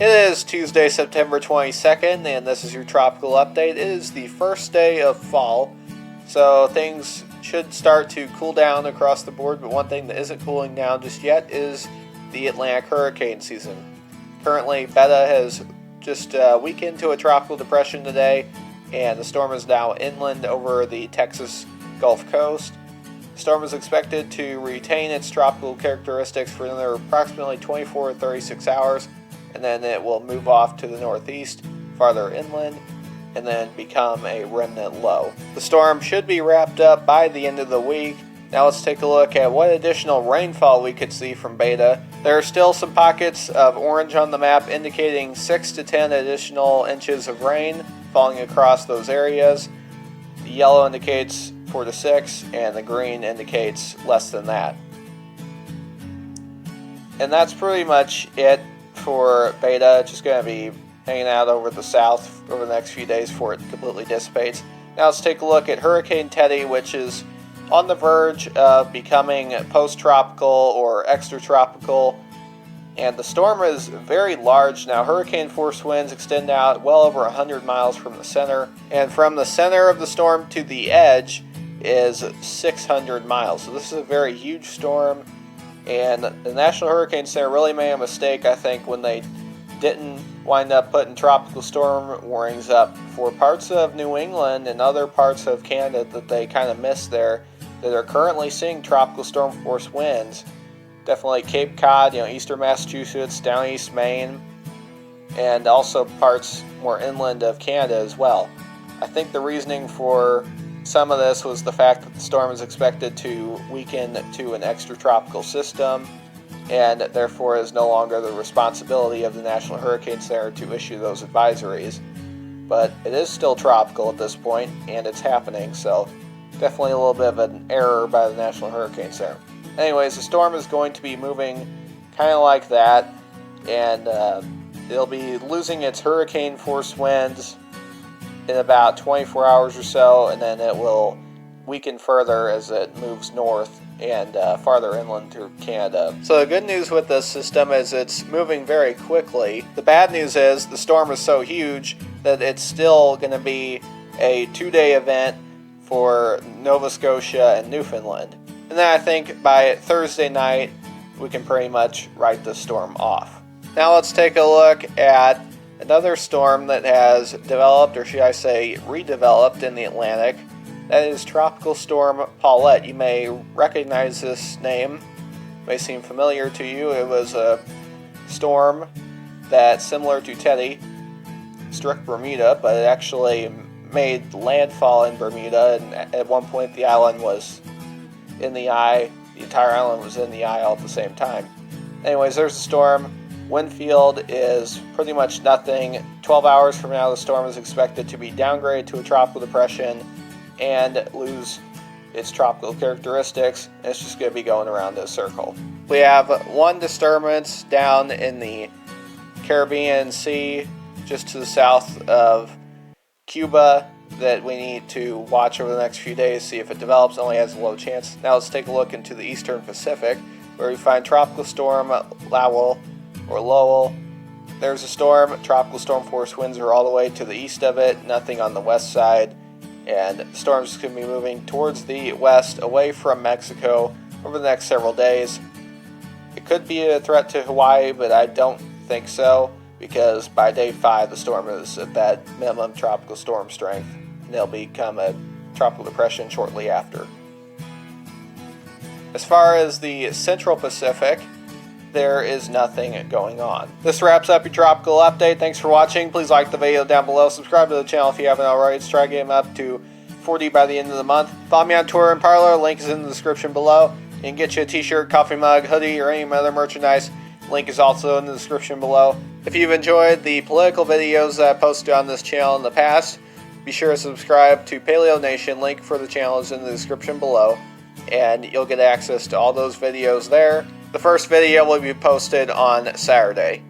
It is Tuesday, September 22nd, and this is your tropical update. It is the first day of fall, so things should start to cool down across the board, but one thing that isn't cooling down just yet is the Atlantic hurricane season. Currently, Beta has just weakened to a tropical depression today, and the storm is now inland over the Texas Gulf Coast. The storm is expected to retain its tropical characteristics for another approximately 24 to 36 hours, and then it will move off to the northeast, farther inland, and then become a remnant low. The storm should be wrapped up by the end of the week. Now let's take a look at what additional rainfall we could see from Beta. There are still some pockets of orange on the map indicating 6 to 10 additional inches of rain falling across those areas. The yellow indicates 4 to 6, and the green indicates less than that. And that's pretty much it for Beta. Just going to be hanging out over the south over the next few days before it completely dissipates. Now let's take a look at Hurricane Teddy, which is on the verge of becoming post-tropical or extratropical, and the storm is very large now. Hurricane force winds extend out well over 100 miles from the center, and from the center of the storm to the edge is 600 miles. So this is a very huge storm, and the National Hurricane Center really made a mistake, I think, when they didn't wind up putting tropical storm warnings up for parts of New England and other parts of Canada that they kind of missed there, that are currently seeing tropical storm force winds. Definitely Cape Cod, eastern Massachusetts, down east Maine, and also parts more inland of Canada as well. I think the reasoning for some of this was the fact that the storm is expected to weaken to an extratropical system, and therefore is no longer the responsibility of the National Hurricane Center to issue those advisories. But it is still tropical at this point, and it's happening, so definitely a little bit of an error by the National Hurricane Center. Anyways, the storm is going to be moving kind of like that, and it'll be losing its hurricane force winds in about 24 hours or so, and then it will weaken further as it moves north and farther inland through Canada. So the good news with this system is it's moving very quickly. The bad news is the storm is so huge that it's still going to be a 2-day event for Nova Scotia and Newfoundland. And then I think by Thursday night, we can pretty much write the storm off. Now let's take a look at another storm that has developed, or should I say redeveloped, in the Atlantic. That is Tropical Storm Paulette. You may recognize this name. It may seem familiar to you. It was a storm that, similar to Teddy, struck Bermuda, but it actually made landfall in Bermuda, and at one point the island was in the eye. The entire island was in the eye all at the same time. Anyways, there's the storm. Wind field is pretty much nothing. 12 hours from now, the storm is expected to be downgraded to a tropical depression and lose its tropical characteristics. It's just going to be going around in a circle. We have one disturbance down in the Caribbean Sea, just to the south of Cuba, that we need to watch over the next few days, see if it develops. It only has a low chance. Now let's take a look into the eastern Pacific, where we find Tropical Storm Lowell, or Lowell. There's a storm. Tropical storm force winds are all the way to the east of it, nothing on the west side, and the storm's going to be moving towards the west, away from Mexico, over the next several days. It could be a threat to Hawaii, but I don't think so, because by day 5 the storm is at that minimum tropical storm strength, and it'll become a tropical depression shortly after. As far as the central Pacific, there is nothing going on. This wraps up your tropical update. Thanks for watching. Please like the video down below. Subscribe to the channel if you haven't already. Let's try getting up to 40 by the end of the month. Follow me on Twitter and Parler. Link is in the description below. You can get you a t-shirt, coffee mug, hoodie, or any other merchandise. Link is also in the description below. If you've enjoyed the political videos that I posted on this channel in the past, be sure to subscribe to Paleo Nation. Link for the channel is in the description below, and you'll get access to all those videos there. The first video will be posted on Saturday.